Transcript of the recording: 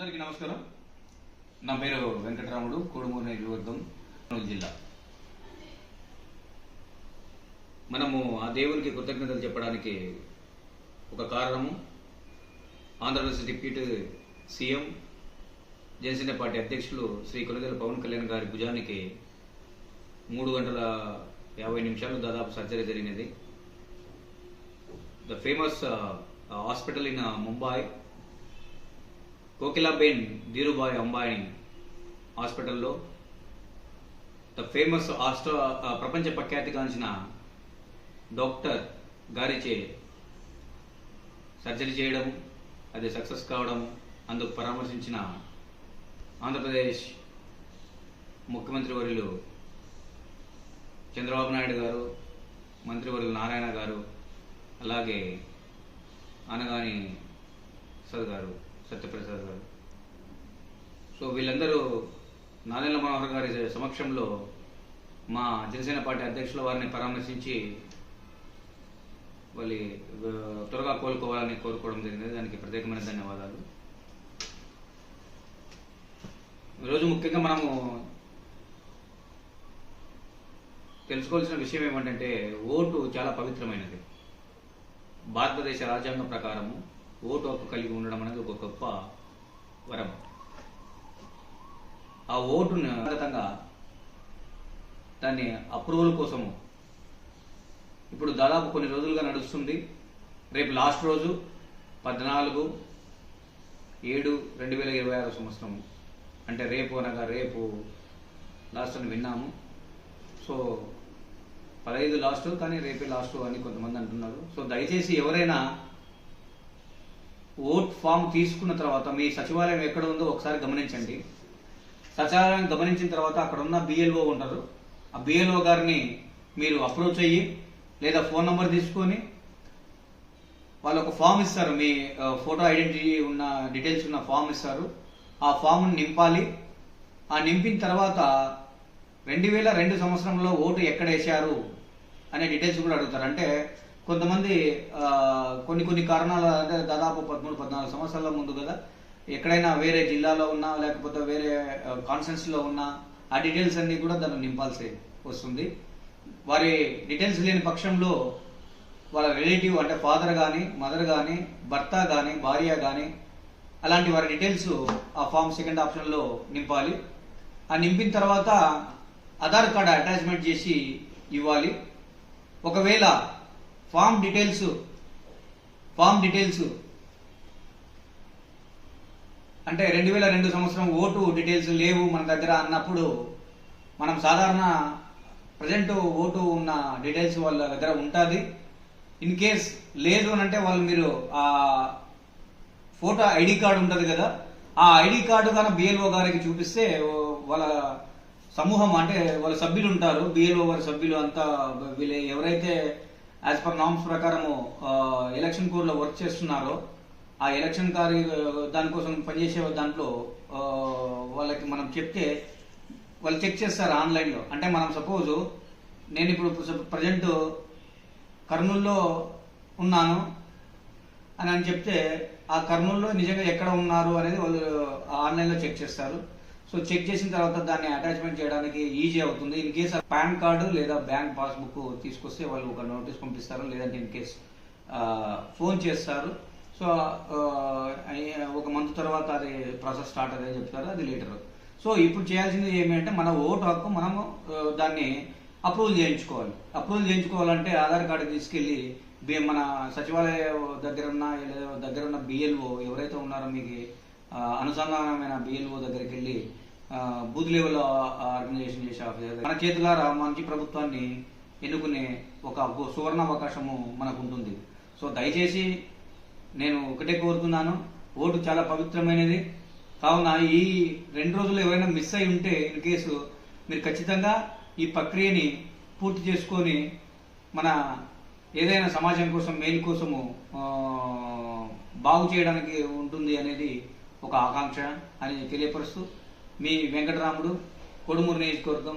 అందరికీ నమస్కారం. నా పేరు వెంకటరాముడు, కోడుమూరు నియోజకవర్గం, కర్నూలు జిల్లా. మనము ఆ దేవునికి కృతజ్ఞతలు చెప్పడానికి ఒక కారణము, Andhra Pradesh deputy CM Janasena party అధ్యక్షులు శ్రీ కొనిదెల పవన్ కళ్యాణ్ గారి భుజానికి 3 గంటల 50 నిమిషాలు దాదాపు సర్జరీ జరిగినది. The famous hospital in Mumbai, Kokilaben Dhirubhai Ambani హాస్పిటల్లో ద ఫేమస్ ప్రపంచ ప్రఖ్యాతిగాంచిన డాక్టర్ గారిచే సర్జరీ చేయడం, అది సక్సెస్ కావడం, అందుకు పరామర్శించిన ఆంధ్రప్రదేశ్ ముఖ్యమంత్రి వర్యులు చంద్రబాబు నాయుడు గారు, మంత్రివర్యులు నారాయణ గారు, అలాగే అనగాని ప్రసాద్ గారు, సత్యప్రసాద్ గారు. సో వీళ్ళందరూ నాదెండ్ల మనోహర్ గారి సమక్షంలో మా జనసేన పార్టీ అధ్యక్షుల వారిని పరామర్శించి వాళ్ళు త్వరగా కోలుకోవాలని కోరుకోవడం జరిగింది. దానికి ప్రత్యేకమైన ధన్యవాదాలు. ఈరోజు ముఖ్యంగా మనము తెలుసుకోవాల్సిన విషయం ఏమంటే, ఓటు చాలా పవిత్రమైనది. భారతదేశ రాజ్యాంగం ప్రకారము ఓటు హక్కు కలిగి ఉండడం అనేది ఒక గొప్ప వరం. ఆ ఓటును అంతతంగా దాన్ని అప్రూవల్ కోసము ఇప్పుడు దాదాపు కొన్ని రోజులుగా నడుస్తుంది. రేపు లాస్ట్ రోజు 14/7/2026 సంవత్సరం, అంటే రేపు అనగా రేపు లాస్ట్ అని విన్నాము. సో 15 లాస్ట్, కానీ రేపే లాస్ట్ అని కొంతమంది అంటున్నారు. సో దయచేసి ఎవరైనా ఓట్ ఫామ్ తీసుకున్న తర్వాత మీ సచివాలయం ఎక్కడ ఉందో ఒకసారి గమనించండి. సచివాలయం గమనించిన తర్వాత అక్కడ ఉన్న బిఎల్ఓ ఉంటారు, ఆ బిఎల్ఓ గారిని మీరు అప్రోచ్ అయ్యి లేదా ఫోన్ నంబర్ తీసుకొని వాళ్ళు ఒక ఫామ్ ఇస్తారు, మీ ఫోటో ఐడెంటిటీ ఉన్న డీటెయిల్స్ ఉన్న ఫామ్ ఇస్తారు. ఆ ఫామ్ను నింపాలి. ఆ నింపిన తర్వాత 2002 సంవత్సరంలో ఓటు ఎక్కడ వేశారు అనే డీటెయిల్స్ కూడా అడుగుతారు. అంటే కొంతమంది కొన్ని కారణాలు, అంటే దాదాపు 13-14 సంవత్సరాల ముందు కదా, ఎక్కడైనా వేరే జిల్లాలో ఉన్నా లేకపోతే వేరే కాన్స్టిట్యున్సీలో ఉన్నా ఆ డీటెయిల్స్ అన్ని కూడా దాన్ని నింపాల్సి వస్తుంది. వారి డీటెయిల్స్ లేని పక్షంలో వాళ్ళ రిలేటివ్, అంటే ఫాదర్ కానీ, మదర్ కానీ, భర్త కానీ, భార్య కానీ, అలాంటి వారి డీటెయిల్స్ ఆ ఫామ్ సెకండ్ ఆప్షన్లో నింపాలి. ఆ నింపిన తర్వాత ఆధార్ కార్డు అటాచ్మెంట్ చేసి ఇవ్వాలి. ఒకవేళ ఫామ్ డీటెయిల్స్ అంటే 2002 సంవత్సరం ఓటు డీటెయిల్స్ లేవు మన దగ్గర అన్నప్పుడు, మనం సాధారణ ప్రజెంట్ ఓటు ఉన్న డీటెయిల్స్ వాళ్ళ దగ్గర ఉంటుంది. ఇన్ కేస్ లేదు అని అంటే వాళ్ళు, మీరు ఆ ఫోటో ఐడి కార్డు ఉంటుంది కదా, ఆ ఐడి కార్డు కానీ బిఎల్ఓ గారికి చూపిస్తే వాళ్ళ సమూహం, అంటే వాళ్ళ సభ్యులు ఉంటారు, బిఎల్ఓ వారి సభ్యులు అంతా, వీళ్ళు ఎవరైతే యాజ్ పర్ నామ్స్ ప్రకారము ఎలక్షన్ కోడ్ లో వర్క్ చేస్తున్నారో ఆ ఎలక్షన్ దానికోసం పనిచేసే దాంట్లో వాళ్ళకి మనం చెప్తే వాళ్ళు చెక్ చేస్తారు ఆన్లైన్లో. అంటే మనం సపోజ్ నేను ఇప్పుడు ప్రజెంట్ కర్నూలులో ఉన్నాను అని చెప్తే, ఆ కర్నూలులో నిజంగా ఎక్కడ ఉన్నారు అనేది వాళ్ళు ఆన్లైన్లో చెక్ చేస్తారు. సో చెక్ చేసిన తర్వాత దాన్ని అటాచ్మెంట్ చేయడానికి ఈజీ అవుతుంది. ఇన్ కేస్ పాన్ కార్డు లేదా బ్యాంక్ పాస్బుక్ తీసుకొస్తే వాళ్ళు ఒక నోటీస్ పంపిస్తారు, లేదంటే ఇన్ కేస్ ఫోన్ చేస్తారు. సో ఒక మంత్ తర్వాత అది ప్రాసెస్ స్టార్ట్ అదే చెప్తారు, అది లేటర్. సో ఇప్పుడు చేయాల్సింది ఏమంటే, మన ఓటు హక్కు మనము దాన్ని అప్రూవల్ చేయించుకోవాలంటే ఆధార్ కార్డు తీసుకెళ్ళి మన సచివాలయ దగ్గర ఉన్న బిఎల్ఓ ఎవరైతే ఉన్నారో, మీకు అనుసంధానమైన బిఎల్ఓ దగ్గరికి వెళ్ళి బూత్ లెవెల్ ఆర్గనైజేషన్ చేసే ఆఫీసర్ మన చేతులారా మంచి ప్రభుత్వాన్ని ఎన్నుకునే ఒక సువర్ణ అవకాశము మనకు ఉంటుంది. సో దయచేసి నేను ఒకటే కోరుతున్నాను, ఓటు చాలా పవిత్రమైనది. కావున ఈ 2 రోజులు ఎవరైనా మిస్ అయి ఉంటే, ఇన్ కేసు మీరు ఖచ్చితంగా ఈ ప్రక్రియని పూర్తి చేసుకొని మన ఏదైనా సమాజం కోసం, మేలు కోసము బాగు చేయడానికి ఉంటుంది అనేది ఒక ఆకాంక్ష అని తెలియపరుస్తూ, మీ వెంకటరాముడు, కోడుమూరు నియోజకవర్గం.